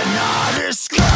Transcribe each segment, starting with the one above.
cannot escape.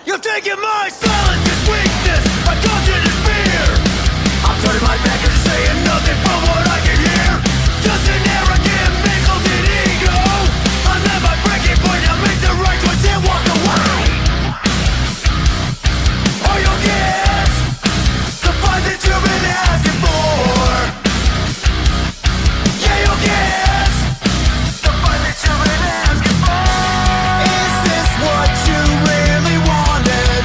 You're taking my silence as weakness, I dodge it as fear. I'm turning my back and saying nothing from what I can hear. Just an arrogant, mingled ego. I let my breaking point, I make the right choice and walk away. All your gifts, the fight that you've been asking for. Yeah, your gifts, the fight that you've been asking for. Is this what you really wanted?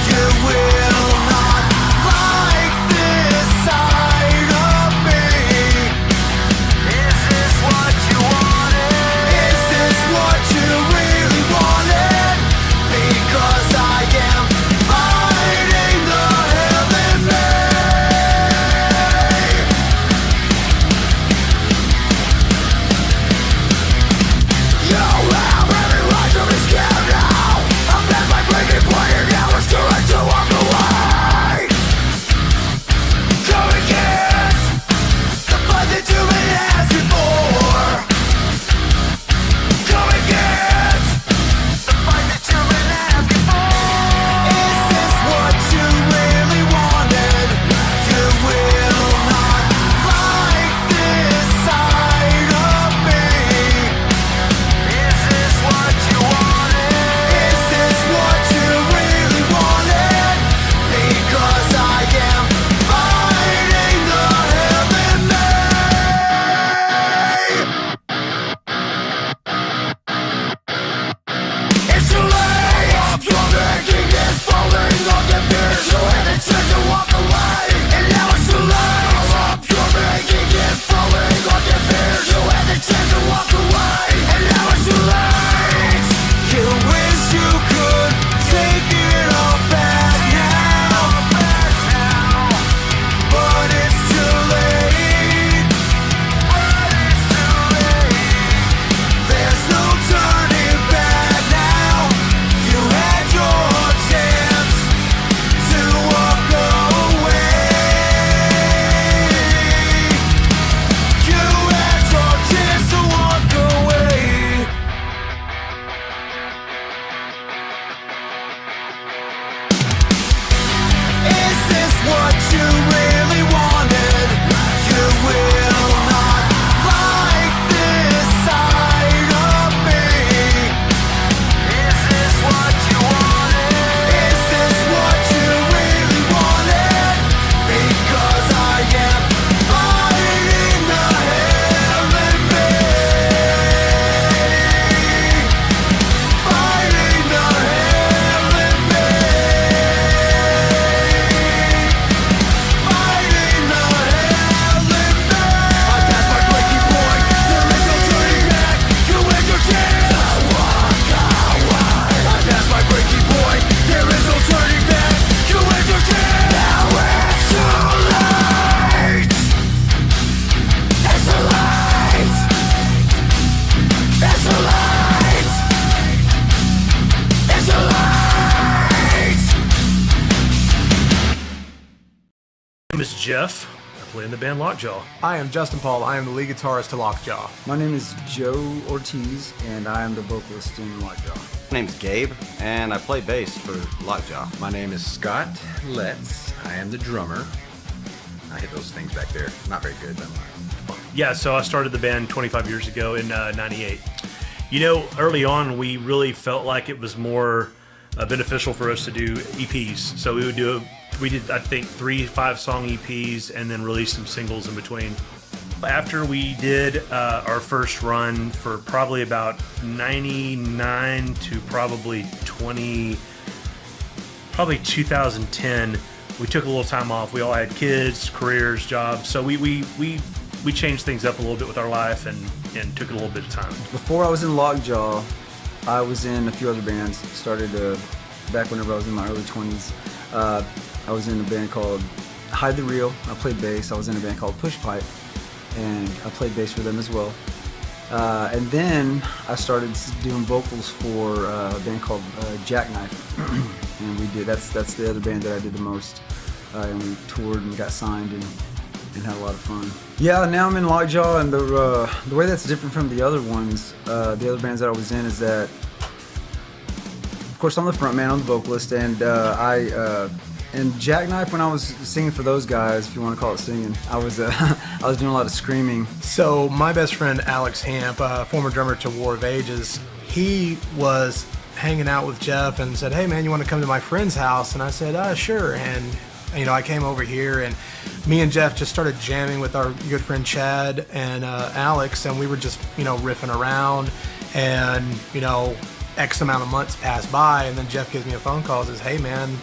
You will not like this side of me. Is this what you wanted? Is this what you really wanted? Because I am fighting the hell in me. You have every right to be scared now. I'm past my breaking point and now it's too late to walk away. Come and kiss the fight that you've been asking for. Come and kiss the fight that you've been asking for. Is this what you really wanted? You will not like this side of me. Is this what you wanted? Is this what you really wanted? Because I am fighting the hell in me. It's too late. Your making is falling on the beard. You had the chance to walk away, and now it's too late. Your making is falling on the beard. You had the chance to walk away, and now it's too late. You wish you could take it all back now, but it's too late. There's no turning back now. You had your chance to walk away. You had your chance to walk away. Is this what you really wanted? You will not like this side of me. Is this what you wanted? Is this what you really wanted? Because I am fighting the hell in me. Fighting the hell in me. Fighting the hell in me. I passed my breaking point, there is no turning back. You had your chance to walk away. I passed my breaking point, there is no turning back. You had your chance. Now it's too late. It's too late. It's too late. It's too late. My name is Jeff. I play in the band Lockjaw. I am Justin Paul. I am the lead guitarist to Lockjaw. My name is Joe Ortiz, and I am the vocalist in Lockjaw. My name's Gabe, and I play bass for Lockjaw. My name is Scott Letts. I am the drummer. I hit those things back there. Not very good, but I'm all right. Yeah, so I started the band 25 years ago in 98. You know, early on, we really felt like it was more beneficial for us to do EPs. So we did, I think, 3 5-song EPs and then released some singles in between. After we did our first run for probably about 99 to probably 2010, we took a little time off. We all had kids, careers, jobs, so we changed things up a little bit with our life and took a little bit of time. Before I was in Lockjaw, I was in a few other bands. Started back whenever I was in my early 20s. I was in a band called Hide the Reel. I played bass. I was in a band called Push Pipe, and I played bass for them as well. And then I started doing vocals for a band called Jackknife, and we did. That's the other band that I did the most. And we toured and got signed and had a lot of fun. Yeah, now I'm in Lockjaw, and the way that's different from the other ones, the other bands that I was in, is that of course, I'm the front man, I'm the vocalist, and and Jackknife, when I was singing for those guys, if you want to call it singing, I was I was doing a lot of screaming. So my best friend Alex Hamp, former drummer to War of Ages, he was hanging out with Jeff and said, "Hey man, you want to come to my friend's house?" And I said, "Sure." And I came over here, and me and Jeff just started jamming with our good friend Chad and Alex, and we were just riffing around, and X amount of months passed by, and then Jeff gives me a phone call and says, "Hey man,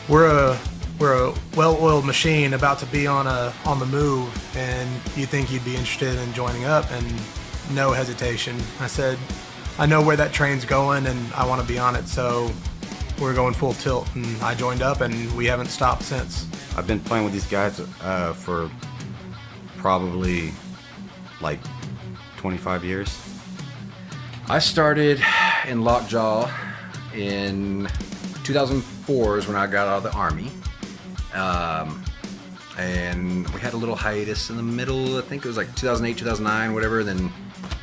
we're a well-oiled machine about to be on the move, and you think you'd be interested in joining up?" And no hesitation, I said, "I know where that train's going, and I want to be on it." So we're going full tilt, and I joined up, and we haven't stopped since. I've been playing with these guys for probably like 25 years. I started in Lockjaw in 2004 is when I got out of the Army. And we had a little hiatus in the middle, I think it was like 2008, 2009, whatever, then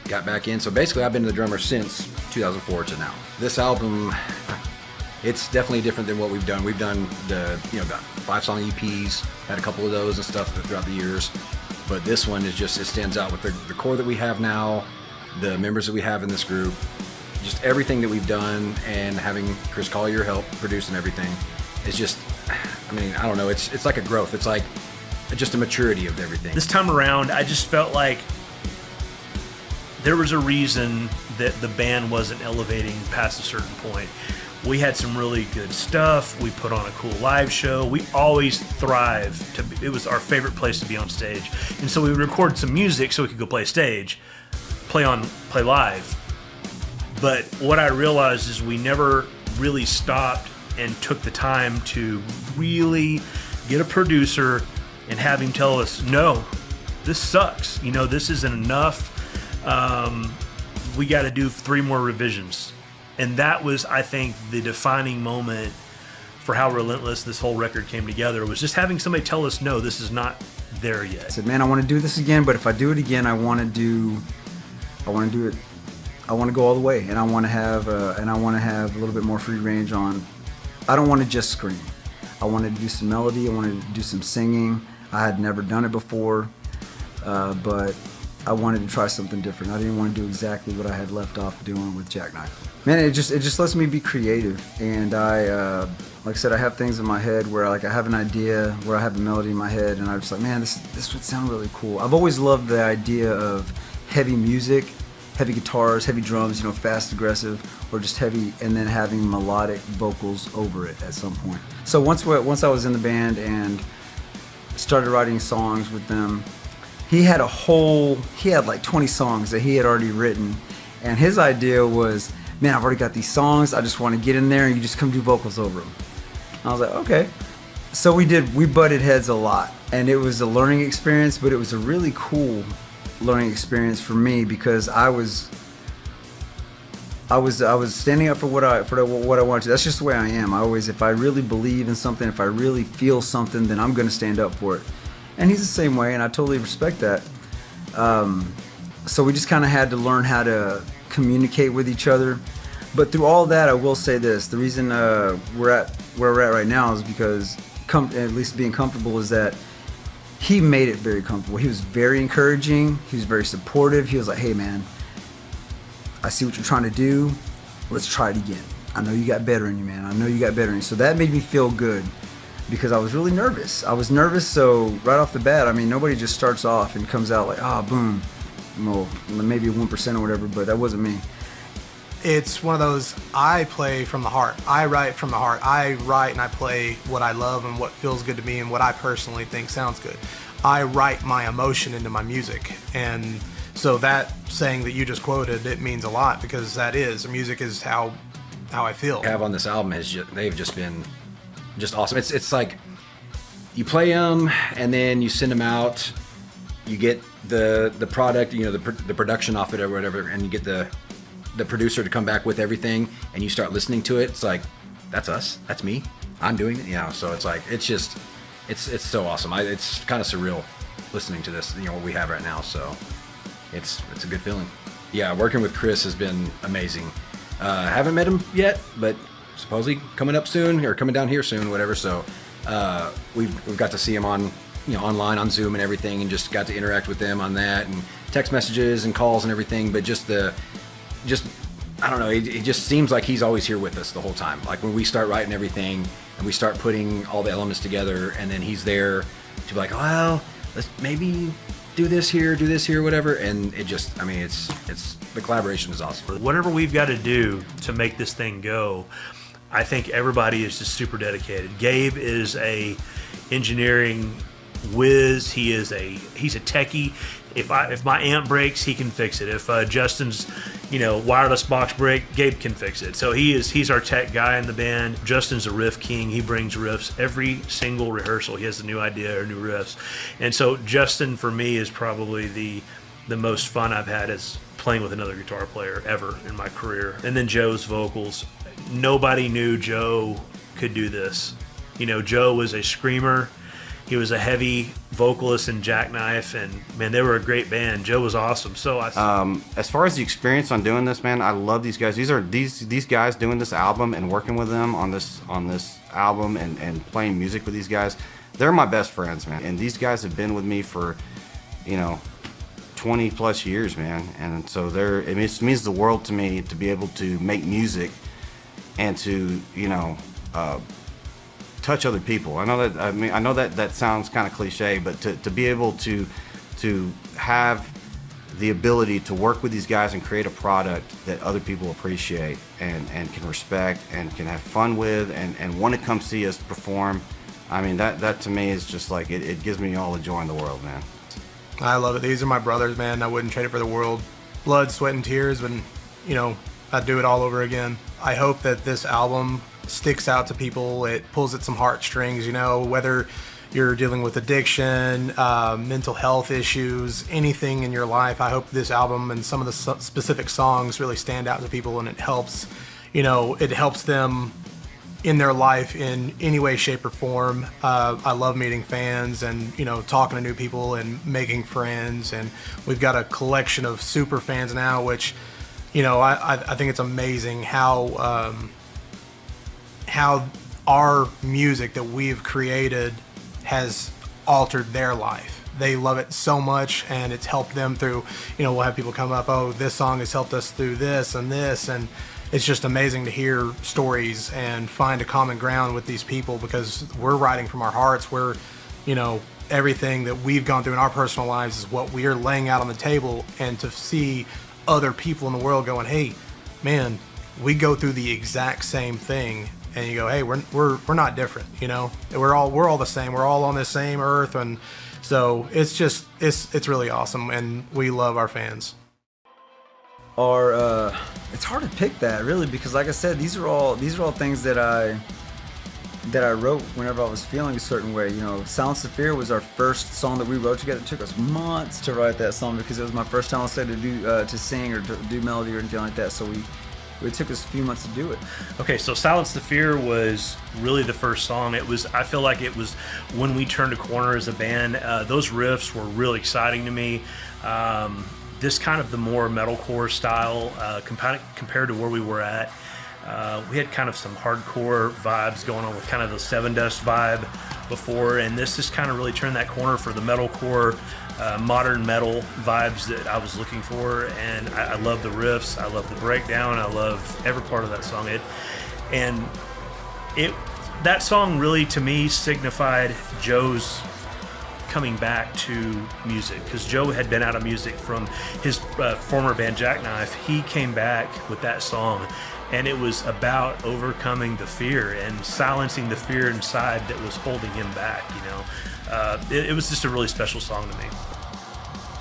got back in. So basically I've been the drummer since 2004 to now. This album, it's definitely different than what we've done. We've done got 5-song EPs, had a couple of those and stuff throughout the years. But this one is just, it stands out with the core that we have now, the members that we have in this group, just everything that we've done, and having Chris Collier help produce and everything. It's just, I don't know, it's like a growth. It's like just a maturity of everything. This time around, I just felt like there was a reason that the band wasn't elevating past a certain point. We had some really good stuff. We put on a cool live show. We always thrive it was our favorite place to be on stage. And so we would record some music so we could go play play live. But what I realized is we never really stopped and took the time to really get a producer and have him tell us, "No, this sucks. This isn't enough. We got to do 3 more revisions." And that was, I think, the defining moment for how relentless this whole record came together, was just having somebody tell us, "No, this is not there yet." I said, "Man, I want to do this again, but if I do it again, I want to do it. I want to go all the way, and I want to have a little bit more free range on. I don't want to just scream. I wanted to do some melody. I wanted to do some singing. I had never done it before, but I wanted to try something different. I didn't want to do exactly what I had left off doing with Jackknife. Man, it just lets me be creative, and like I said, I have things in my head where I have an idea, where I have a melody in my head, and I'm just like, man, this would sound really cool. I've always loved the idea of heavy music, heavy guitars, heavy drums, fast, aggressive, or just heavy, and then having melodic vocals over it at some point. So once I was in the band and started writing songs with them, he had like 20 songs that he had already written, and his idea was, "Man, I've already got these songs, I just want to get in there and you just come do vocals over them." I was like, okay. So we butted heads a lot, and it was a learning experience, but it was a really cool learning experience for me, because I was standing up for what I wanted to. That's just the way I am. If I really believe in something, if I really feel something, then I'm going to stand up for it. And he's the same way, and I totally respect that. So we just kind of had to learn how to communicate with each other. But through all that, I will say this: the reason we're at where we're at right now is because, at least being comfortable, is that he made it very comfortable. He was very encouraging. He was very supportive. He was like, "Hey man, I see what you're trying to do. Let's try it again. I know you got better in you, man. I know you got better in you." So that made me feel good, because I was really nervous. So right off the bat, nobody just starts off and comes out like, boom. Well, maybe 1% or whatever, but that wasn't me. It's one of those, I play from the heart. I write from the heart. I write and I play what I love and what feels good to me and what I personally think sounds good. I write my emotion into my music. And so that saying that you just quoted, it means a lot, because that is, music is how I feel. Have on this album they've just been just awesome. It's like you play them and then you send them out, you get the product, the production off it or whatever, and you get the producer to come back with everything, and you start listening to it. It's like, that's us, that's me, I'm doing it, So it's like, it's so awesome. It's kind of surreal listening to this, what we have right now. So it's a good feeling. Yeah, working with Chris has been amazing. Haven't met him yet, but supposedly coming up soon or coming down here soon, whatever. So we've got to see him on online on Zoom and everything, and just got to interact with them on that and text messages and calls and everything. But just I don't know. It just seems like he's always here with us the whole time. Like when we start writing everything and we start putting all the elements together, and then he's there to be like, oh, well, let's maybe do this here, whatever. And it just, I mean, it's the collaboration is awesome. Whatever we've got to do to make this thing go, I think everybody is just super dedicated. Gabe is a engineering whiz. He's a techie. If my amp breaks, he can fix it. If Justin's wireless box break, Gabe can fix it. So he's our tech guy in the band. Justin's a riff king. He brings riffs every single rehearsal. He has a new idea or new riffs. And so Justin for me is probably the most fun I've had is playing with another guitar player ever in my career. And then Joe's vocals. Nobody knew Joe could do this. Joe was a screamer. He was a heavy vocalist in Jackknife, and man, they were a great band. Joe was awesome. So as far as the experience on doing this, man, I love these guys. These guys doing this album and working with them on this album and playing music with these guys. They're my best friends, man. And these guys have been with me for 20 plus years, man. And so it means the world to me to be able to make music and to touch other people. I know that sounds kind of cliche, but to be able to have the ability to work with these guys and create a product that other people appreciate and can respect and can have fun with and want to come see us perform. I mean, that to me is just like it gives me all the joy in the world, man. I love it. These are my brothers, man. I wouldn't trade it for the world. Blood, sweat, and tears, and I'd do it all over again. I hope that this album sticks out to people. It pulls at some heartstrings, whether you're dealing with addiction, mental health issues, anything in your life. I hope this album and some of the specific songs really stand out to people, and it helps them in their life in any way, shape, or form. I love meeting fans and talking to new people and making friends, and we've got a collection of super fans now, which I think it's amazing how our music that we've created has altered their life. They love it so much, and it's helped them through, we'll have people come up, oh, this song has helped us through this, and it's just amazing to hear stories and find a common ground with these people, because we're writing from our hearts. We're, everything that we've gone through in our personal lives is what we're laying out on the table, and to see other people in the world going, hey, man, we go through the exact same thing. And you go, hey, we're not different, We're all the same. We're all on this same earth, and so it's really awesome, and we love our fans. It's hard to pick that really, because like I said, these are all things that I wrote whenever I was feeling a certain way. Silence the Fear was our first song that we wrote together. It took us months to write that song because it was my first time I said to sing or to do melody or anything like that. So it took us a few months to do it. Okay, so Silence the Fear was really the first song. I feel like it was when we turned a corner as a band. Those riffs were really exciting to me. This kind of the more metalcore style compared to where we were at. We had kind of some hardcore vibes going on with kind of the Seven Dust vibe before, and this just kind of really turned that corner for the metalcore, modern metal vibes that I was looking for. And I love the riffs, I love the breakdown, I love every part of that song. That song really to me signified Joe's coming back to music, because Joe had been out of music from his former band Jackknife. He came back with that song, and it was about overcoming the fear and silencing the fear inside that was holding him back. It was just a really special song to me.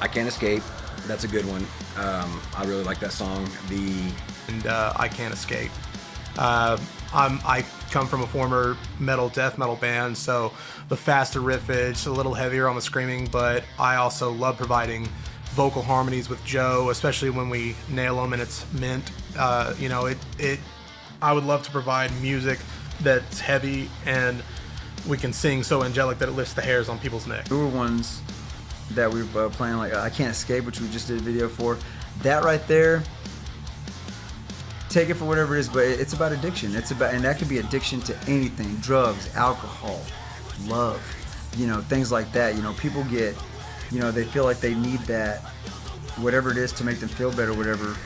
I Can't Escape, that's a good one. I really like that song. I Can't Escape. I come from a former death metal band, so the faster riffage, a little heavier on the screaming, but I also love providing vocal harmonies with Joe, especially when we nail them and it's mint. I would love to provide music that's heavy and we can sing so angelic that it lifts the hairs on people's neck. Newer ones that we were playing, like I Can't Escape, which we just did a video for, that right there, take it for whatever it is, but it's about addiction. And that could be addiction to anything: drugs, alcohol, love, things like that. People get, they feel like they need that, whatever it is, to make them feel better, whatever.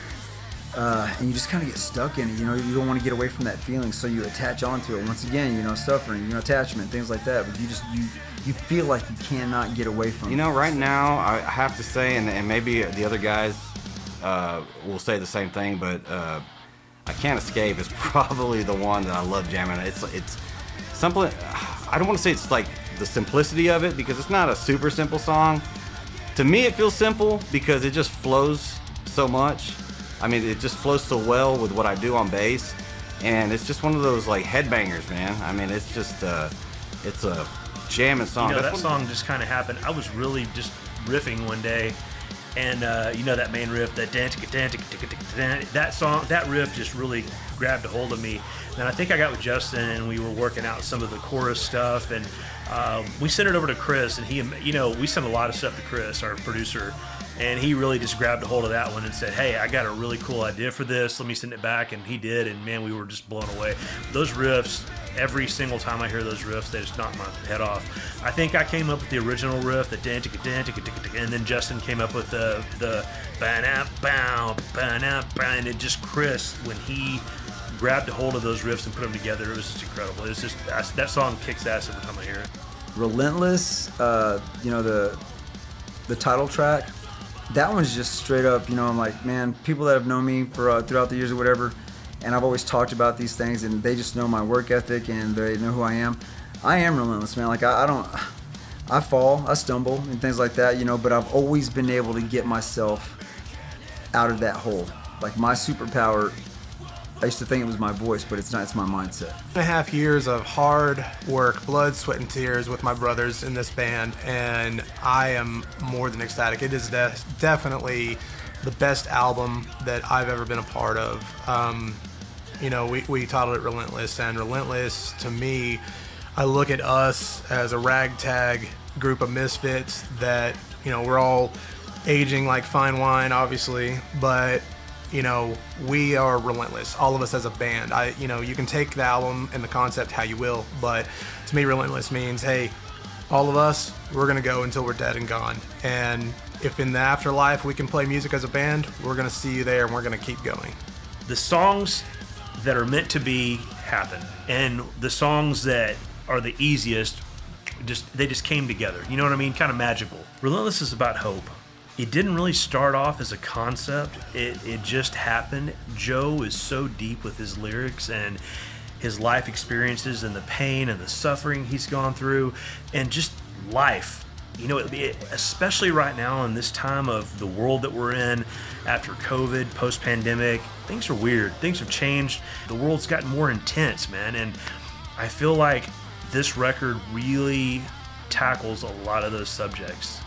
And you just kind of get stuck in it. You don't want to get away from that feeling, so you attach onto it. Once again, suffering, attachment, things like that. But you feel like you cannot get away from it. Right now, I have to say, and maybe the other guys will say the same thing, but I Can't Escape is probably the one that I love jamming. It's simple. I don't want to say it's like the simplicity of it, because it's not a super simple song. To me, it feels simple because it just flows so much. I mean, it just flows so well with what I do on bass, and it's just one of those like headbangers, man. I mean, it's just it's a jamming song. That song just kind of happened. I was really just riffing one day, and that main riff, that song, that riff just really grabbed a hold of me. And I think I got with Justin, and we were working out some of the chorus stuff, and we sent it over to Chris, and he, we sent a lot of stuff to Chris, our producer. And he really just grabbed a hold of that one and said, hey, I got a really cool idea for this. Let me send it back. And he did. And, man, we were just blown away. Those riffs, every single time I hear those riffs, they just knock my head off. I think I came up with the original riff, and then Justin came up with the and it just Chris, when he grabbed a hold of those riffs and put them together, it was just incredible. It was just, that song kicks ass every time I hear it. Relentless, the title track, that one's just straight up, I'm like, man, people that have known me for throughout the years or whatever, and I've always talked about these things, and they just know my work ethic, and they know who I am. I am relentless, man. Like, I fall, I stumble, and things like that, but I've always been able to get myself out of that hole. Like, my superpower, I used to think it was my voice, but it's not. It's my mindset. 2.5 years of hard work, blood, sweat, and tears with my brothers in this band, and I am more than ecstatic. It is definitely the best album that I've ever been a part of. We titled it Relentless, and Relentless, to me, I look at us as a ragtag group of misfits that, we're all aging like fine wine, obviously, but we are relentless, all of us as a band. You can take the album and the concept how you will, but to me, relentless means, hey, all of us, we're gonna go until we're dead and gone. And if in the afterlife we can play music as a band, we're gonna see you there, and we're gonna keep going. The songs that are meant to be happen, and the songs that are the easiest, they just came together. You know what I mean? Kind of magical. Relentless is about hope. It didn't really start off as a concept. It just happened. Joe is so deep with his lyrics and his life experiences and the pain and the suffering he's gone through and just life. Especially right now in this time of the world that we're in, after COVID, post-pandemic, things are weird. Things have changed. The world's gotten more intense, man. And I feel like this record really tackles a lot of those subjects.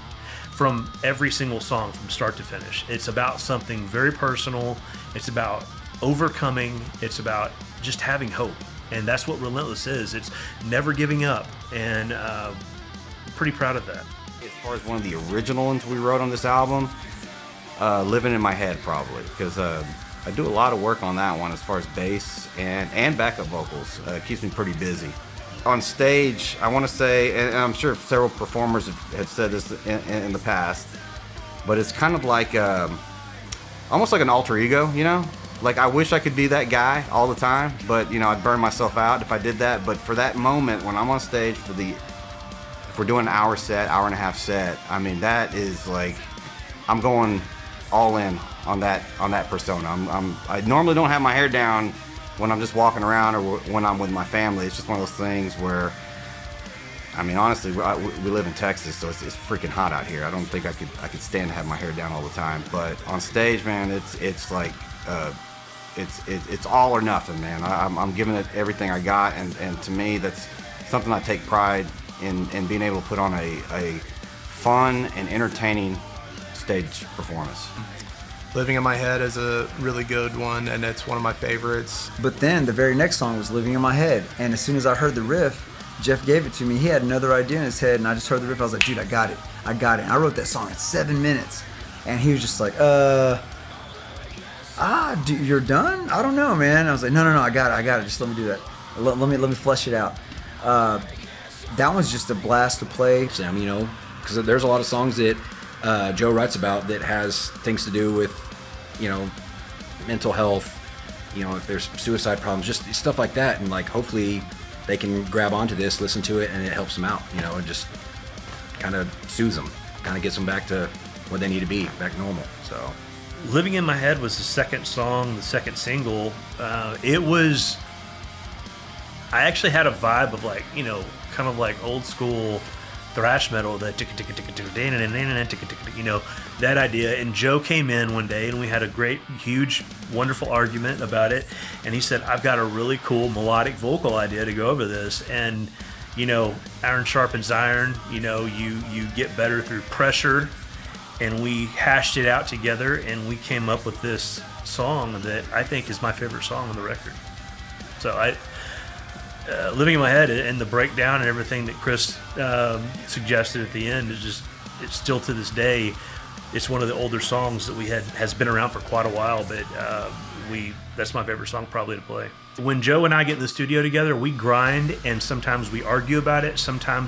From every single song, from start to finish. It's about something very personal. It's about overcoming. It's about just having hope. And that's what Relentless is. It's never giving up. And I'm pretty proud of that. As far as one of the original ones we wrote on this album, Living in My Head, probably. Because I do a lot of work on that one as far as bass and backup vocals. It keeps me pretty busy. On stage, I want to say, and I'm sure several performers have said this in the past, but it's kind of like almost like an alter ego, Like, I wish I could be that guy all the time, but I'd burn myself out if I did that. But for that moment when I'm on stage if we're doing an hour and a half set, I mean, that is like, I'm going all in on that persona. I normally don't have my hair down when I'm just walking around or when I'm with my family. It's just one of those things where, I mean, honestly, we live in Texas, so it's freaking hot out here. I don't think I could stand to have my hair down all the time. But on stage, man, it's like it's all or nothing, man. I'm giving it everything I got, and to me, that's something I take pride in being able to put on a fun and entertaining stage performance. Living in My Head is a really good one, and it's one of my favorites. But then the very next song was Living in My Head, and as soon as I heard the riff, Jeff gave it to me. He had another idea in his head, and I just heard the riff. I was like, dude, I got it. And I wrote that song in 7 minutes, and he was just like, You're done? I don't know, man. I was like, no, I got it. Just let me do that. Let me flesh it out. That one's just a blast to play. Sam, you know, because there's a lot of songs that Joe writes about that has things to do with, you know, mental health, you know, if there's suicide problems, just stuff like that. And like, hopefully they can grab onto this, listen to it, and it helps them out, you know, and just kind of soothes them, kind of gets them back to where they need to be, back normal. So Living in My Head was the second song, the second single. It was, I actually had a vibe of like, you know, kind of like old school thrash metal, the you know, that idea. And Joe came in one day and we had a great, huge, wonderful argument about it. And he said, I've got a really cool melodic vocal idea to go over this. And, you know, iron sharpens iron, you know, you get better through pressure. And we hashed it out together and we came up with this song that I think is my favorite song on the record. So Living in My Head and the breakdown and everything that Chris suggested at the end is just, it's still to this day, it's one of the older songs that has been around for quite a while, but that's my favorite song probably to play. When Joe and I get in the studio together, we grind and sometimes we argue about it,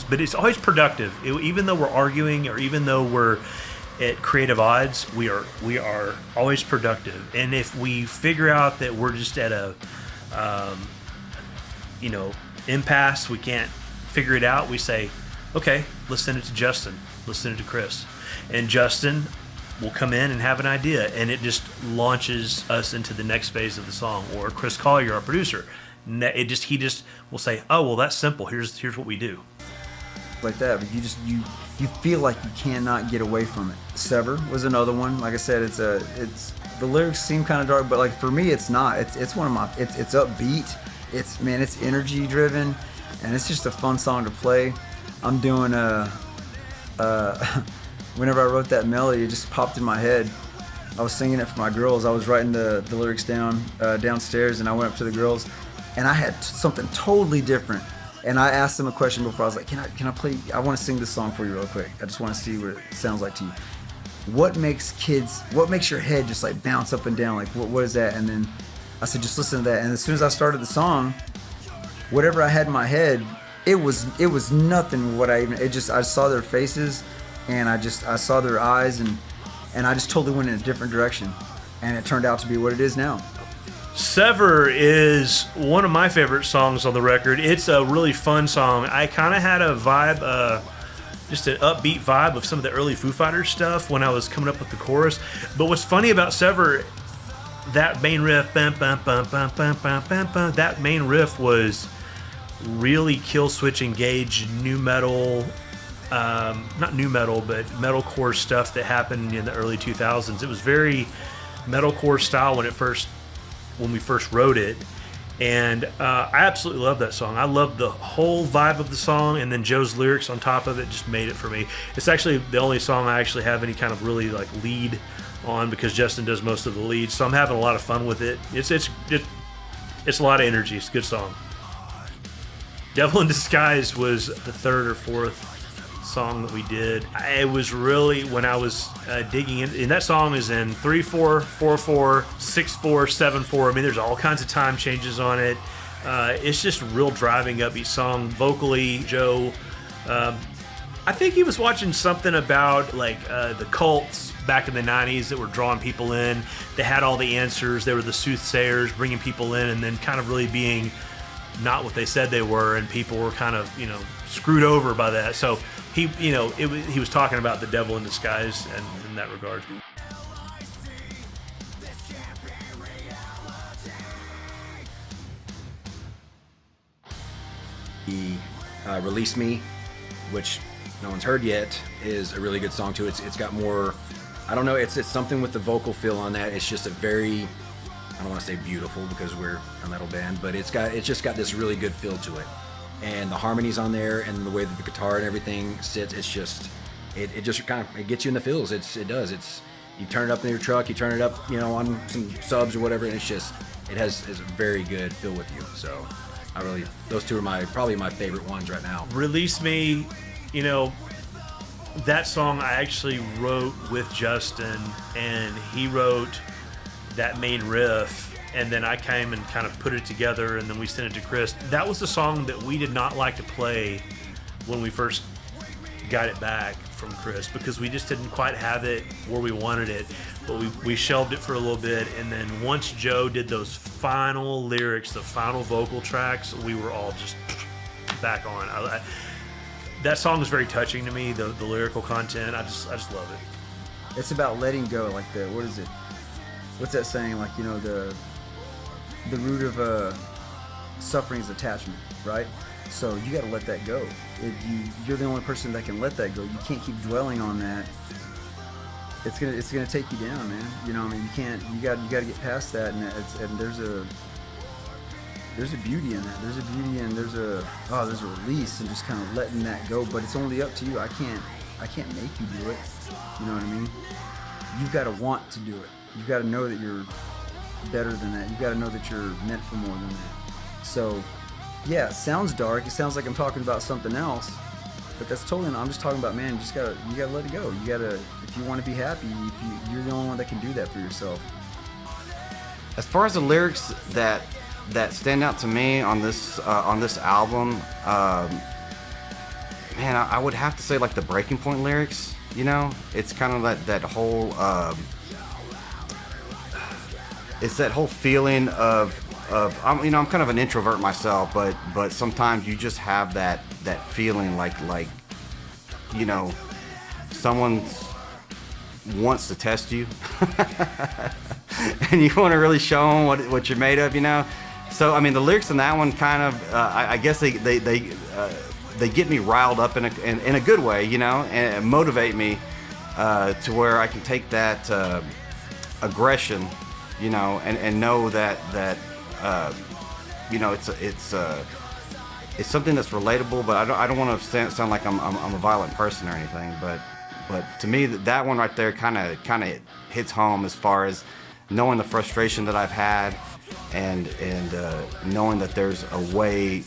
but it's always productive. Even though we're arguing or even though we're at creative odds, we are always productive. And if we figure out that we're just at a you know, impasse, we can't figure it out, we say, okay, let's send it to Justin, let's send it to Chris, and Justin will come in and have an idea, and it just launches us into the next phase of the song. Or Chris Collier, our producer, he just will say, oh well, that's simple, here's what we do. Like that, but you feel like you cannot get away from it. Sever was another one. Like I said, it's the lyrics seem kind of dark, but like for me, it's not. It's one of my. It's upbeat. It's energy driven, and it's just a fun song to play. I'm doing whenever I wrote that melody, it just popped in my head. I was singing it for my girls. I was writing the lyrics down downstairs, and I went up to the girls, and I had something totally different. And I asked them a question before. I was like, can I play? I want to sing this song for you real quick. I just want to see what it sounds like to you. What makes your head just like bounce up and down? Like what is that? And then I said, just listen to that. And as soon as I started the song, whatever I had in my head, it was nothing what I saw their faces, and I saw their eyes, and I just totally went in a different direction, and it turned out to be what it is now. Sever is one of my favorite songs on the record. It's a really fun song. I kind of had a vibe, just an upbeat vibe of some of the early Foo Fighters stuff when I was coming up with the chorus. But what's funny about Sever, that main riff, bum, bum, bum, bum, bum, bum, bum, bum, that main riff was really Killswitch Engage new metal, not new metal, but metalcore stuff that happened in the early 2000s. It was very metalcore style when we first wrote it, and I absolutely love that song. I love the whole vibe of the song, and then Joe's lyrics on top of it just made it for me. It's actually the only song I actually have any kind of really like lead on, because Justin does most of the leads, so I'm having a lot of fun with it. It's a lot of energy. It's a good song. Devil in Disguise was the third or fourth song that we did. It was really when I was digging in, and that song is in 3/4, 4/4, 6/4, 7/4. I mean, there's all kinds of time changes on it. It's just a real driving, upbeat song. Vocally, Joe, I think he was watching something about like the cults back in the 90s that were drawing people in. They had all the answers. They were the soothsayers, bringing people in, and then kind of really being not what they said they were, and people were kind of, you know, screwed over by that. So he was talking about the devil in disguise, and in that regard. He Release Me, which no one's heard yet, is a really good song too. It's got more, I don't know, it's something with the vocal feel on that. It's just a very, I don't want to say beautiful because we're a metal band, but it's just got this really good feel to it. And the harmonies on there and the way that the guitar and everything sits, it's just, it just kind of, it gets you in the feels. You turn it up in your truck, you turn it up, you know, on some subs or whatever, and it's a very good feel with you. So those two are probably my favorite ones right now. Release Me, you know, that song I actually wrote with Justin, and he wrote that main riff, and then I came and kind of put it together, and then we sent it to Chris. That was the song that we did not like to play when we first got it back from Chris, because we just didn't quite have it where we wanted it. But we shelved it for a little bit, and then once Joe did those final lyrics, the final vocal tracks, we were all just back on. That song is very touching to me. The lyrical content, I just love it. It's about letting go, like what is it? What's that saying? Like, you know, the root of suffering is attachment, right? So you got to let that go. You're the only person that can let that go. You can't keep dwelling on that. It's gonna take you down, man. You know, I mean, you can't. You got to get past that, and there's a beauty in that. There's a beauty and there's a release and just kind of letting that go. But it's only up to you. I can't make you do it. You know what I mean? You've got to want to do it. You've got to know that you're better than that. You've got to know that you're meant for more than that. So, yeah, it sounds dark. It sounds like I'm talking about something else, but that's totally not. I'm just talking about, man, you gotta let it go. You gotta, if you want to be happy, you're the only one that can do that for yourself. As far as the lyrics that stand out to me on this album, man, I would have to say like the Breaking Point lyrics. You know, it's kind of that whole. It's that whole feeling of I'm kind of an introvert myself, but sometimes you just have that feeling like you know, someone wants to test you and you want to really show them what you're made of, you know. So I mean, the lyrics in that one kind of I guess they get me riled up in a good way, you know, and motivate me to where I can take that aggression, you know, and know that you know, it's something that's relatable, but I don't want to sound like I'm a violent person or anything, but to me that one right there kind of hits home as far as knowing the frustration that I've had and knowing that there's a way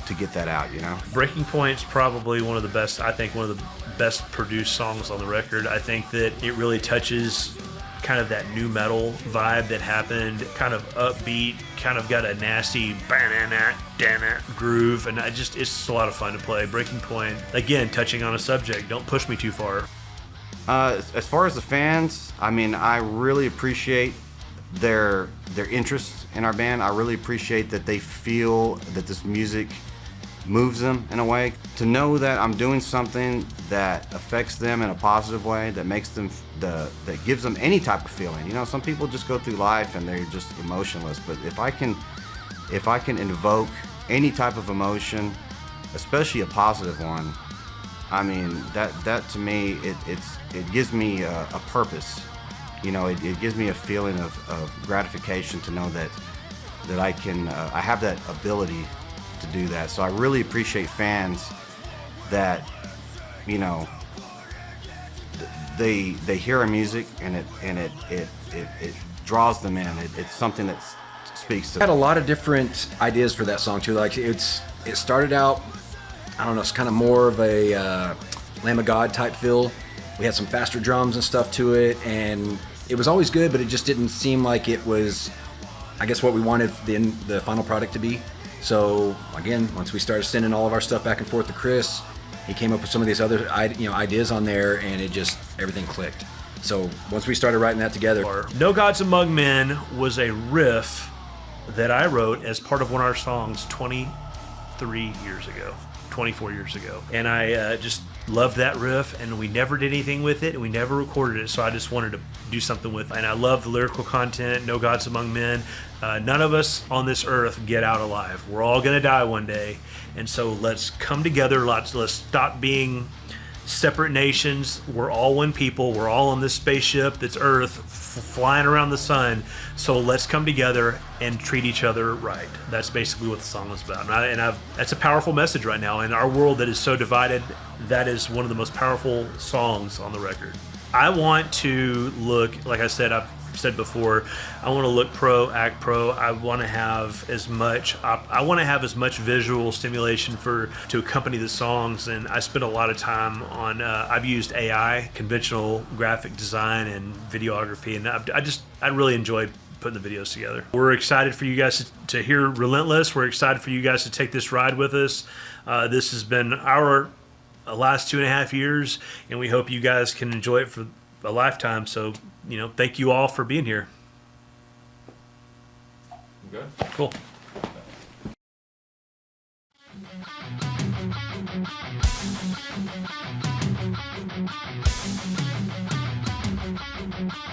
to get that out, you know. Breaking Point's probably one of the best produced songs on the record. I think that it really touches kind of that new metal vibe that happened, kind of upbeat, kind of got a nasty groove, and it's just a lot of fun to play. Breaking Point, again, touching on a subject, don't push me too far. As far as the fans, I mean, I really appreciate their interest in our band. I really appreciate that they feel that this music moves them in a way. To know that I'm doing something that affects them in a positive way, that makes them that gives them any type of feeling. You know, some people just go through life and they're just emotionless, but if I can invoke any type of emotion, especially a positive one, I mean, that to me it gives me a purpose. You know, it gives me a feeling of gratification to know that I can I have that ability to do that. So I really appreciate fans that, you know, they hear our music and it draws them in. It's something that speaks to I had them. a lot of different ideas for that song too. Like it started out, I don't know, it's kind of more of a Lamb of God type feel. We had some faster drums and stuff to it, and it was always good, but it just didn't seem like it was, I guess, what we wanted the final product to be. So again, once we started sending all of our stuff back and forth to Chris, he came up with some of these other ideas on there, and everything clicked. So once we started writing that together, No Gods Among Men was a riff that I wrote as part of one of our songs 24 years ago, and I just loved that riff, and we never did anything with it, and we never recorded it, so I just wanted to do something with it. And I love the lyrical content. No Gods Among Men. None of us on this earth get out alive. We're all gonna die one day, and so let's come together. Let's stop being separate nations. We're all one people. We're all on this spaceship that's Earth, flying around the sun. So let's come together and treat each other right. That's basically what the song is about. That's a powerful message right now in our world that is so divided. That is one of the most powerful songs on the record. I want to look, like I said, I've said before, I want to look pro, act pro. I want to have as much visual stimulation to accompany the songs, and I spend a lot of time on. I've used AI, conventional graphic design, and videography, and I really enjoy putting the videos together. We're excited for you guys to hear Relentless. We're excited for you guys to take this ride with us. This has been our last 2.5 years, and we hope you guys can enjoy it for a lifetime. So, thank you all for being here. Good. Cool. Thank you.